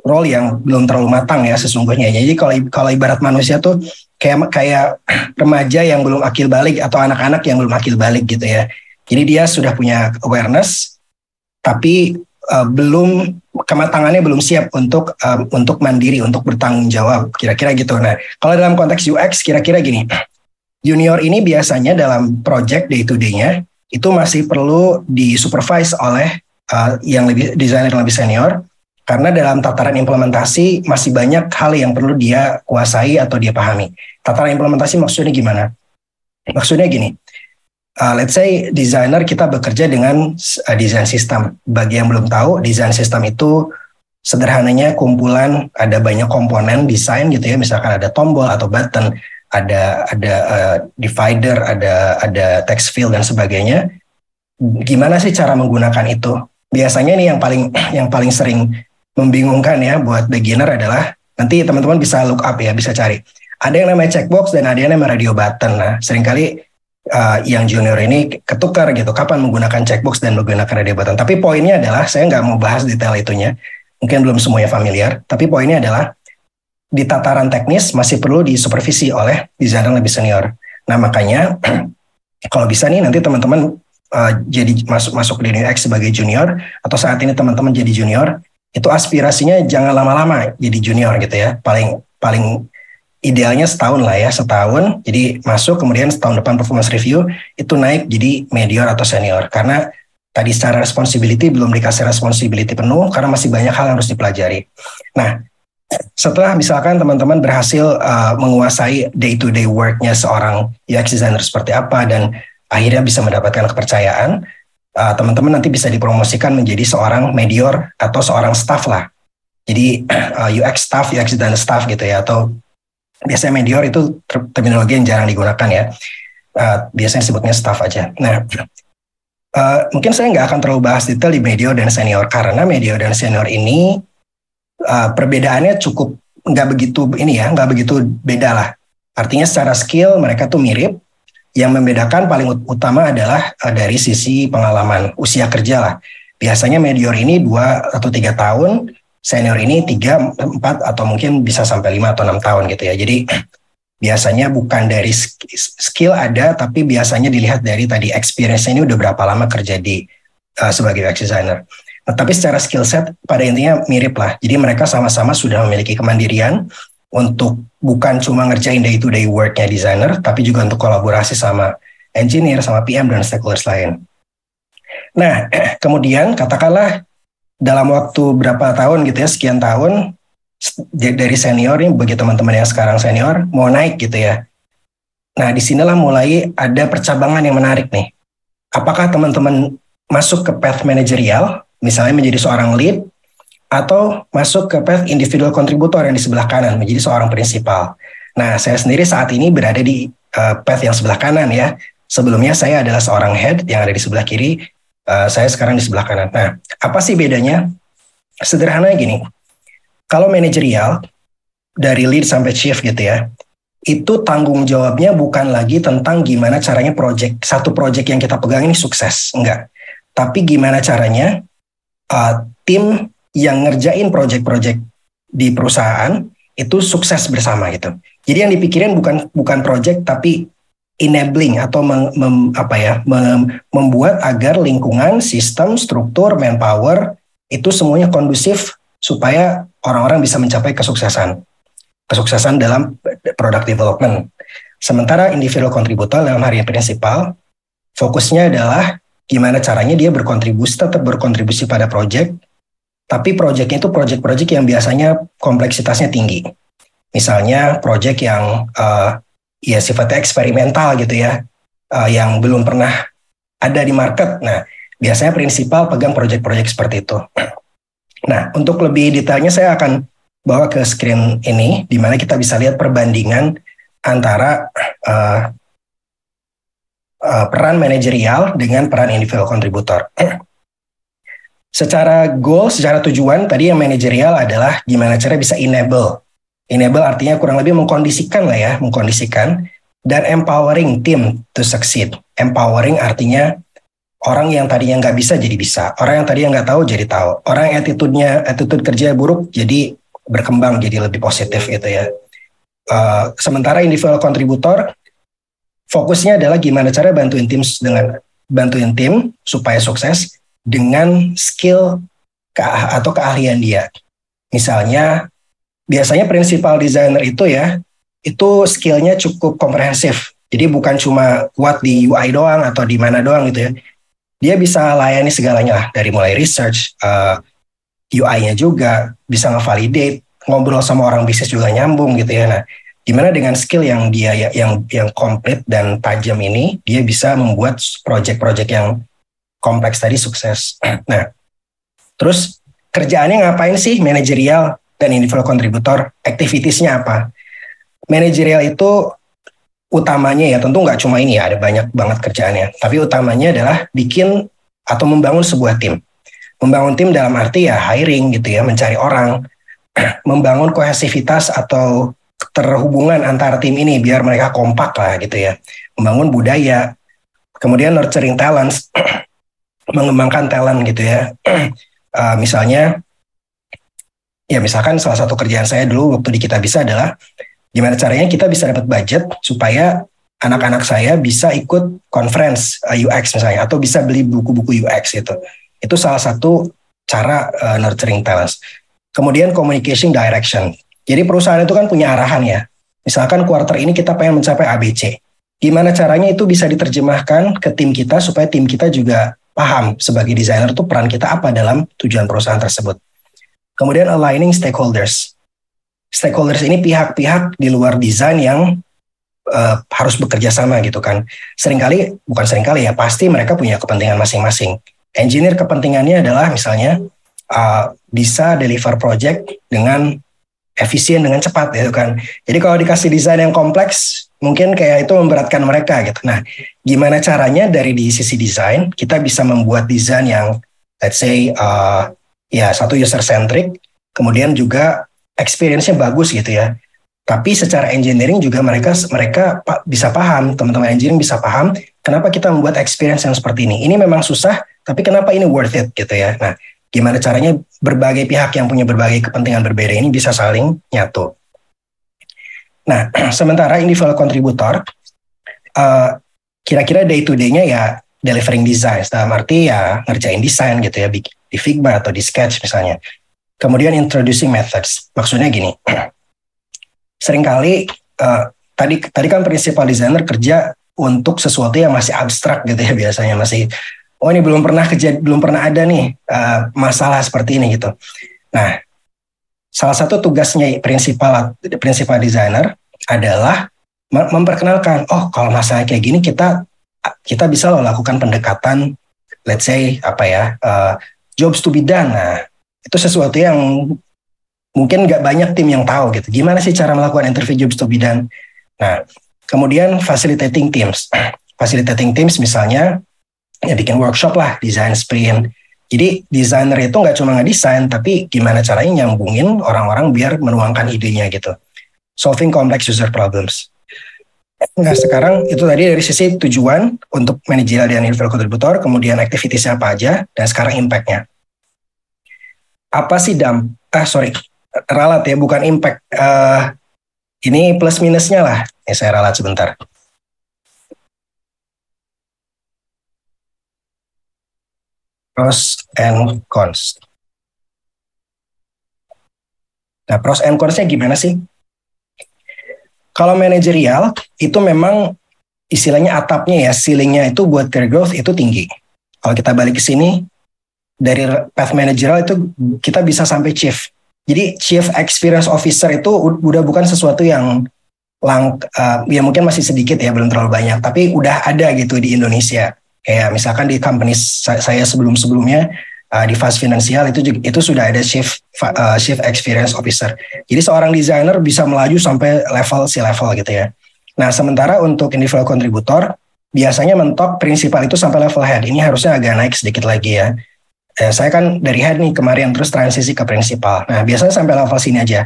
role yang belum terlalu matang ya sesungguhnya. Jadi kalau ibarat manusia tuh kayak remaja yang belum akil balik atau anak-anak yang belum akil balik gitu ya. Jadi dia sudah punya awareness tapi belum kematangannya belum siap untuk mandiri, untuk bertanggung jawab, kira-kira gitu. Nah, kalau dalam konteks UX kira-kira gini, junior ini biasanya dalam project day to day-nya itu masih perlu disupervise oleh yang lebih desainer yang lebih senior, karena dalam tataran implementasi masih banyak hal yang perlu dia kuasai atau dia pahami. Tataran implementasi maksudnya gimana? Maksudnya gini, let's say desainer kita bekerja dengan desain sistem. Bagi yang belum tahu, desain sistem itu sederhananya kumpulan ada banyak komponen desain gitu ya. Misalkan ada tombol atau button, ada divider, ada text field dan sebagainya. Gimana sih cara menggunakan itu? Biasanya nih yang paling sering membingungkan ya buat beginner adalah, nanti teman-teman bisa look up ya, bisa cari. Ada yang namanya checkbox dan ada yang namanya radio button. Nah, seringkali yang junior ini ketukar gitu, kapan menggunakan checkbox dan menggunakan radio button. Tapi poinnya adalah, saya nggak mau bahas detail itunya, mungkin belum semuanya familiar, tapi poinnya adalah di tataran teknis masih perlu disupervisi oleh desainer lebih senior. Nah makanya kalau bisa nih nanti teman-teman jadi masuk di UX sebagai junior, atau saat ini teman-teman jadi junior, itu aspirasinya jangan lama-lama jadi junior gitu ya. Paling idealnya setahun lah ya, setahun. Jadi masuk, kemudian setahun depan performance review itu naik jadi medior atau senior. Karena tadi secara responsibility belum dikasih responsibility penuh karena masih banyak hal yang harus dipelajari. Nah, setelah misalkan teman-teman berhasil menguasai day-to-day work-nya seorang UX designer seperti apa dan akhirnya bisa mendapatkan kepercayaan, teman-teman nanti bisa dipromosikan menjadi seorang medior atau seorang staff lah. Jadi UX staff, UX designer staff gitu ya, atau biasanya medior itu terminologi yang jarang digunakan ya. Biasanya sebutnya staff aja. Nah, mungkin saya nggak akan terlalu bahas detail di medior dan senior, karena medior dan senior ini perbedaannya cukup nggak begitu beda lah. Artinya secara skill mereka tuh mirip. Yang membedakan paling utama adalah dari sisi pengalaman usia kerja lah. Biasanya medior ini 2 atau 3 tahun, senior ini 3, 4 atau mungkin bisa sampai 5 atau 6 tahun gitu ya. Jadi biasanya bukan dari skill ada, tapi biasanya dilihat dari tadi experience-nya ini udah berapa lama kerja di sebagai UX designer. Nah, tapi secara skill set pada intinya mirip lah. Jadi mereka sama-sama sudah memiliki kemandirian untuk bukan cuma ngerjain day-to-day work-nya designer, tapi juga untuk kolaborasi sama engineer, sama PM, dan stakeholders lain. Nah, kemudian katakanlah dalam waktu berapa tahun gitu ya, sekian tahun, dari senior ini, bagi teman-teman yang sekarang senior, mau naik gitu ya. Nah, disinilah mulai ada percabangan yang menarik nih. Apakah teman-teman masuk ke path managerial, misalnya menjadi seorang lead, atau masuk ke path individual contributor yang di sebelah kanan, menjadi seorang prinsipal. Nah, saya sendiri saat ini berada di path yang sebelah kanan ya. Sebelumnya saya adalah seorang head yang ada di sebelah kiri, saya sekarang di sebelah kanan. Nah, apa sih bedanya? Sederhananya gini, kalau manajerial, dari lead sampai chief gitu ya, itu tanggung jawabnya bukan lagi tentang gimana caranya satu project yang kita pegang ini sukses, enggak. Tapi gimana caranya tim yang ngerjain project-project di perusahaan itu sukses bersama gitu. Jadi yang dipikirin bukan project, tapi enabling atau membuat agar lingkungan, sistem, struktur, manpower itu semuanya kondusif supaya orang-orang bisa mencapai kesuksesan dalam product development. Sementara individual contributor dalam harian prinsipal fokusnya adalah gimana caranya dia tetap berkontribusi pada project. Tapi proyeknya itu proyek-proyek yang biasanya kompleksitasnya tinggi. Misalnya proyek yang ya sifatnya eksperimental gitu ya, yang belum pernah ada di market. Nah, biasanya prinsipal pegang proyek-proyek seperti itu. Nah, untuk lebih detailnya saya akan bawa ke screen ini, di mana kita bisa lihat perbandingan antara peran manajerial dengan peran individual contributor. Secara goal, secara tujuan, tadi yang manajerial adalah gimana cara bisa enable. Enable artinya kurang lebih mengkondisikan, dan empowering team to succeed. Empowering artinya Orang yang tadinya nggak bisa jadi bisa, orang yang tadinya nggak tahu jadi tahu, orang yang attitude kerja buruk jadi berkembang jadi lebih positif gitu ya. Sementara individual kontributor fokusnya adalah gimana cara bantuin tim supaya sukses dengan skill atau keahlian dia. Misalnya biasanya principal designer itu ya, itu skillnya cukup komprehensif. Jadi bukan cuma kuat di UI doang atau di mana doang gitu ya. Dia bisa layani segalanya lah, dari mulai research, UI-nya juga, bisa ngevalidate, ngobrol sama orang bisnis juga nyambung gitu ya. Nah, gimana dengan skill yang dia yang komplit dan tajam ini, dia bisa membuat project-project yang kompleks tadi sukses. Nah, terus kerjaannya ngapain sih manajerial dan individual contributor? Activitiesnya apa? Manajerial itu utamanya ya tentu nggak cuma ini ya, ada banyak banget kerjaannya. Tapi utamanya adalah bikin atau membangun sebuah tim. Membangun tim dalam arti ya hiring gitu ya, mencari orang, membangun kohesivitas atau terhubungan antara tim ini biar mereka kompak lah gitu ya. Membangun budaya, kemudian nurturing talents, mengembangkan talent gitu ya. Misalnya, ya misalkan salah satu kerjaan saya dulu waktu di Kitabisa adalah gimana caranya kita bisa dapat budget supaya anak-anak saya bisa ikut conference UX misalnya, atau bisa beli buku-buku UX gitu. Itu salah satu cara nurturing talents. Kemudian communication direction. Jadi perusahaan itu kan punya arahan ya. Misalkan quarter ini kita pengen mencapai ABC. Gimana caranya itu bisa diterjemahkan ke tim kita supaya tim kita juga paham sebagai desainer itu peran kita apa dalam tujuan perusahaan tersebut. Kemudian aligning stakeholders. Stakeholders ini pihak-pihak di luar desain yang harus bekerja sama gitu kan. Bukan seringkali ya, pasti mereka punya kepentingan masing-masing. Engineer kepentingannya adalah misalnya bisa deliver project dengan efisien, dengan cepat gitu kan. Jadi kalau dikasih desain yang kompleks, mungkin kayak itu memberatkan mereka gitu. Nah, gimana caranya dari di sisi desain, kita bisa membuat desain yang let's say satu user centric, kemudian juga experience-nya bagus gitu ya. Tapi secara engineering juga mereka bisa paham, teman-teman engineering bisa paham kenapa kita membuat experience yang seperti ini. Ini memang susah, tapi kenapa ini worth it gitu ya. Nah, gimana caranya berbagai pihak yang punya berbagai kepentingan berbeda ini bisa saling nyatu. Nah, sementara individual contributor, kira-kira day to day-nya ya delivering design, dalam arti ya ngerjain desain gitu ya, di Figma atau di Sketch misalnya. Kemudian introducing methods, maksudnya gini, seringkali tadi kan principal designer kerja untuk sesuatu yang masih abstrak gitu ya, biasanya masih ini belum pernah ada nih masalah seperti ini gitu. Nah, salah satu tugasnya principal designer adalah memperkenalkan, kalau masalah kayak gini kita bisa lakukan pendekatan, let's say jobs to be done. Nah, itu sesuatu yang mungkin nggak banyak tim yang tahu gitu. Gimana sih cara melakukan interview jobs to be done? Nah, kemudian facilitating teams. Facilitating teams misalnya ya bikin workshop lah, design sprint. Jadi desainer itu nggak cuma ngedesain, tapi gimana caranya nyambungin orang-orang biar menuangkan idenya gitu. Solving complex user problems. Nah, sekarang itu tadi dari sisi tujuan untuk manajerial dan individual contributor, kemudian activities-nya apa aja, dan sekarang impact-nya. Apa sih ralat ya, bukan impact. Ini plus minusnya lah. Saya ralat sebentar. Pros and cons. Nah, pros and cons-nya gimana sih? Kalau manajerial, itu memang istilahnya atapnya ya, ceilingnya itu buat career growth itu tinggi. Kalau kita balik ke sini, dari path managerial itu kita bisa sampai chief. Jadi chief experience officer itu udah bukan sesuatu yang ya mungkin masih sedikit ya, belum terlalu banyak, tapi udah ada gitu di Indonesia. Kayak misalkan di company saya sebelumnya di Fast Financial itu sudah ada chief experience officer. Jadi seorang desainer bisa melaju sampai level C-level gitu ya. Nah, sementara untuk individual contributor biasanya mentok principal itu sampai level head. Ini harusnya agak naik sedikit lagi ya. Saya kan dari head nih kemarin, terus transisi ke principal. Nah, biasanya sampai level sini aja.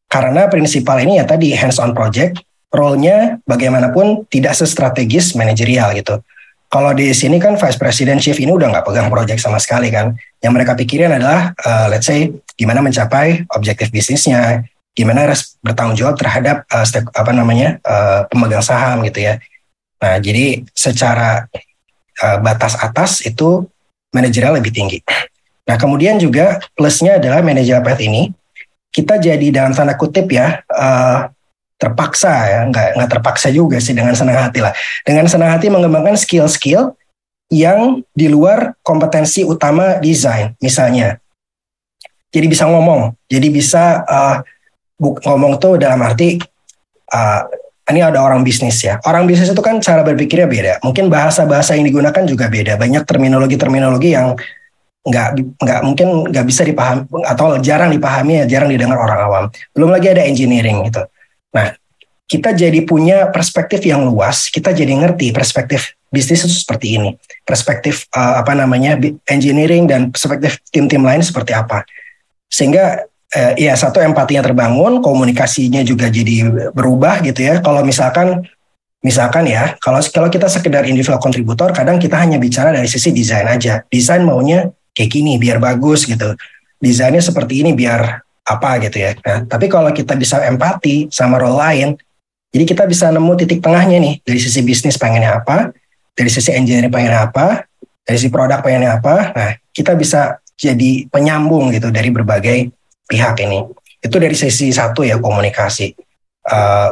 Karena principal ini ya tadi hands on project, role-nya bagaimanapun tidak sestrategis manajerial gitu. Kalau di sini kan Vice President Chief ini udah nggak pegang project sama sekali kan. Yang mereka pikirin adalah, let's say, gimana mencapai objektif bisnisnya, gimana bertanggung jawab terhadap pemegang saham gitu ya. Nah, jadi secara batas atas itu manajerial lebih tinggi. Nah, kemudian juga plusnya adalah manajer path ini, kita jadi dalam tanda kutip ya, terpaksa ya, nggak terpaksa juga sih, dengan senang hati lah. Dengan senang hati mengembangkan skill-skill yang di luar kompetensi utama desain, misalnya. Jadi bisa ngomong, jadi bisa ngomong tuh dalam arti, ini ada orang bisnis ya. Orang bisnis itu kan cara berpikirnya beda. Mungkin bahasa-bahasa yang digunakan juga beda. Banyak terminologi-terminologi yang nggak bisa dipahami atau jarang dipahami ya, jarang didengar orang awam. Belum lagi ada engineering gitu. Nah, kita jadi punya perspektif yang luas. Kita jadi ngerti perspektif bisnis itu seperti ini. Perspektif engineering dan perspektif tim-tim lain seperti apa. Sehingga ya satu, empatinya terbangun, komunikasinya juga jadi berubah gitu ya. Kalau misalkan ya, kalau kita sekedar individual kontributor, kadang kita hanya bicara dari sisi desain aja. Desain maunya kayak gini biar bagus gitu. Desainnya seperti ini biar apa gitu ya. Nah, tapi kalau kita bisa empati sama role lain, jadi kita bisa nemu titik tengahnya nih. Dari sisi bisnis pengennya apa, dari sisi engineering pengennya apa, dari sisi produk pengennya apa. Nah, kita bisa jadi penyambung gitu dari berbagai pihak ini. Itu dari sisi satu ya, komunikasi.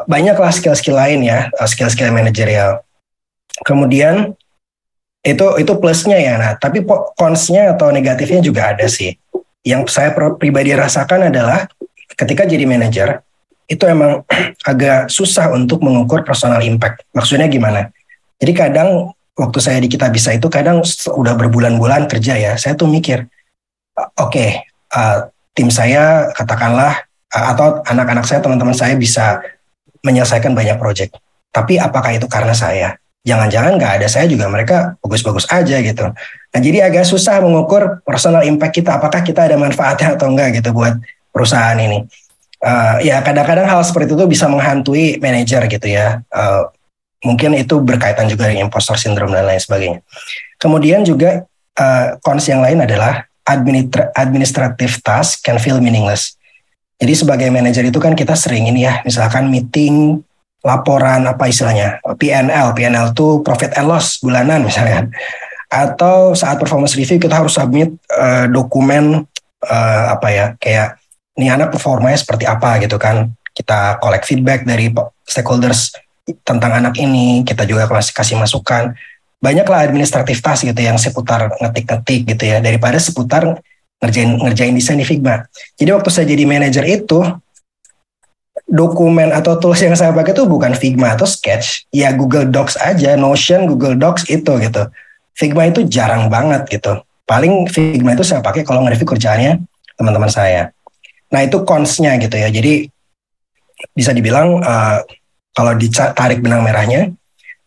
Banyaklah skill-skill lain ya, skill-skill manajerial. Kemudian itu plusnya ya. Nah, tapi cons-nya atau negatifnya juga ada sih. Yang saya pribadi rasakan adalah ketika jadi manajer, itu emang agak susah untuk mengukur personal impact. Maksudnya gimana? Jadi kadang waktu saya di Kitabisa itu kadang udah berbulan-bulan kerja ya, saya tuh mikir, oke, tim saya katakanlah, atau anak-anak saya, teman-teman saya bisa menyelesaikan banyak proyek. Tapi apakah itu karena saya? Jangan-jangan nggak ada saya juga mereka bagus-bagus aja gitu. Nah, jadi agak susah mengukur personal impact kita, apakah kita ada manfaatnya atau enggak gitu buat perusahaan ini. Ya kadang-kadang hal seperti itu bisa menghantui manajer gitu ya. Mungkin itu berkaitan juga dengan imposter syndrome dan lain sebagainya. Kemudian juga cons yang lain adalah administrative task can feel meaningless. Jadi sebagai manajer itu kan kita sering ini ya, misalkan meeting, laporan apa istilahnya, PNL itu profit and loss bulanan misalnya, atau saat performance review kita harus submit dokumen kayak ini anak performanya seperti apa gitu kan, kita collect feedback dari stakeholders tentang anak ini, kita juga kasih masukan. Banyaklah administratif task gitu yang seputar ngetik-ngetik gitu ya, daripada seputar ngerjain desain di Figma. Jadi waktu saya jadi manajer itu, dokumen atau tools yang saya pakai itu bukan Figma atau Sketch, ya Google Docs aja, Notion, Google Docs itu gitu. Figma itu jarang banget gitu. Paling Figma itu saya pakai kalau nge-review kerjaannya teman-teman saya. Nah itu cons-nya gitu ya. Jadi bisa dibilang kalau ditarik benang merahnya,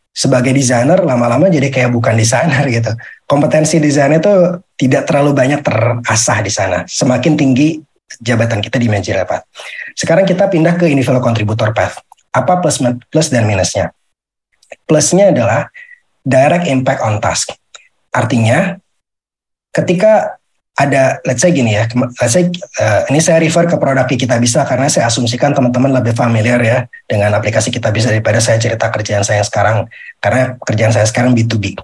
sebagai desainer lama-lama jadi kayak bukan desainer gitu. Kompetensi desainnya itu tidak terlalu banyak terasah di sana. Semakin tinggi jabatan kita di managerial path. Sekarang kita pindah ke individual contributor path. Apa plus dan minusnya? Plusnya adalah direct impact on task. Artinya ketika ada, let's say gini ya, ini saya refer ke produk Kitabisa karena saya asumsikan teman-teman lebih familiar ya dengan aplikasi Kitabisa daripada saya cerita kerjaan saya sekarang, karena kerjaan saya sekarang B2B.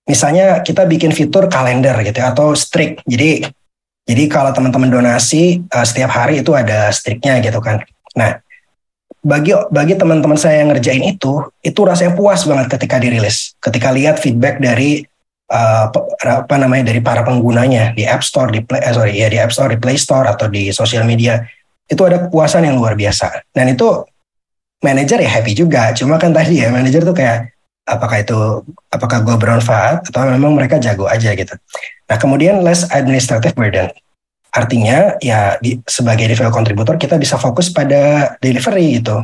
Misalnya kita bikin fitur kalender gitu ya, atau streak. Jadi kalau teman-teman donasi setiap hari itu ada streaknya gitu kan. Nah, bagi teman-teman saya yang ngerjain itu rasanya puas banget ketika dirilis, ketika lihat feedback dari dari para penggunanya di App Store, di App Store, di Play Store atau di sosial media. Itu ada kepuasan yang luar biasa. Dan itu manajer ya happy juga. Cuma kan tadi ya manajer tuh kayak apakah gue bermanfaat atau memang mereka jago aja gitu. Nah, kemudian less administrative burden. Artinya ya sebagai developer contributor kita bisa fokus pada delivery gitu.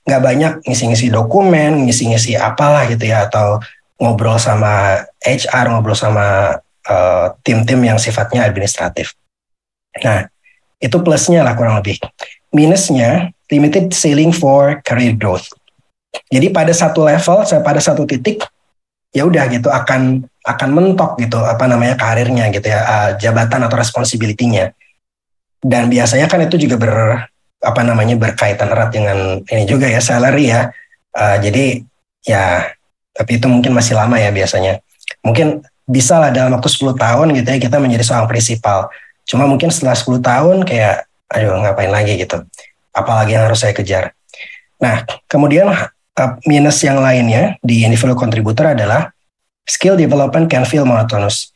Nggak banyak ngisi-ngisi dokumen, ngisi-ngisi apalah gitu ya, atau ngobrol sama HR, ngobrol sama tim-tim yang sifatnya administratif. Nah, itu plusnya lah kurang lebih. Minusnya, limited ceiling for career growth. Jadi pada satu level, pada satu titik, ya udah gitu akan mentok gitu apa namanya karirnya gitu ya, jabatan atau responsibility-nya. Dan biasanya kan itu juga apa namanya berkaitan erat dengan ini juga ya, salary ya. Jadi ya, tapi itu mungkin masih lama ya biasanya. Mungkin bisa lah dalam waktu 10 tahun gitu ya kita menjadi seorang prinsipal. Cuma mungkin setelah 10 tahun kayak aduh ngapain lagi gitu. Apalagi yang harus saya kejar. Nah, kemudian minus yang lainnya di individual contributor adalah skill development can feel monotonous.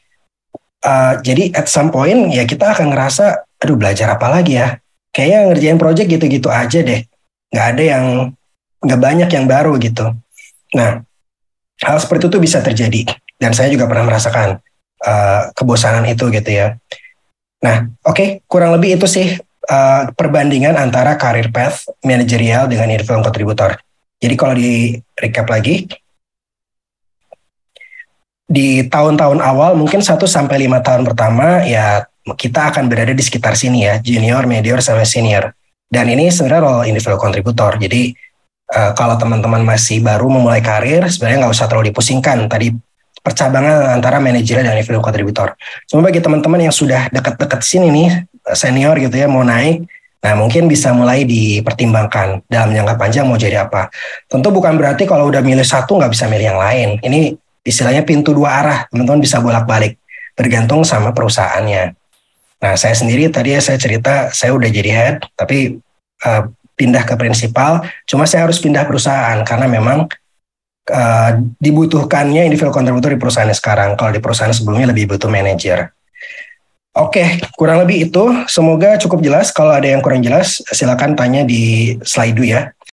Jadi at some point ya kita akan ngerasa, aduh belajar apa lagi ya? Kayaknya ngerjain project gitu-gitu aja deh. Nggak banyak yang baru gitu. Nah, hal seperti itu bisa terjadi. Dan saya juga pernah merasakan kebosanan itu gitu ya. Nah, oke, kurang lebih itu sih perbandingan antara career path manajerial dengan individual contributor. Jadi kalau di recap lagi, di tahun-tahun awal mungkin 1 sampai 5 tahun pertama ya kita akan berada di sekitar sini ya, junior, medior, sampai senior. Dan ini sebenarnya role individual contributor. Jadi kalau teman-teman masih baru memulai karir, sebenarnya nggak usah terlalu dipusingkan tadi percabangan antara manajerial dan individual contributor. Cuma bagi teman-teman yang sudah dekat-dekat sini nih, senior gitu ya, mau naik, nah mungkin bisa mulai dipertimbangkan dalam jangka panjang mau jadi apa. Tentu bukan berarti kalau udah milih satu nggak bisa milih yang lain. Ini istilahnya pintu dua arah, teman-teman bisa bolak-balik, bergantung sama perusahaannya. Nah, saya sendiri tadi ya saya cerita, saya udah jadi head, tapi pindah ke prinsipal, cuma saya harus pindah perusahaan, karena memang dibutuhkannya individual contributor di perusahaan sekarang. Kalau di perusahaan sebelumnya lebih butuh manajer. Oke, kurang lebih itu. Semoga cukup jelas. Kalau ada yang kurang jelas, silakan tanya di slide ya.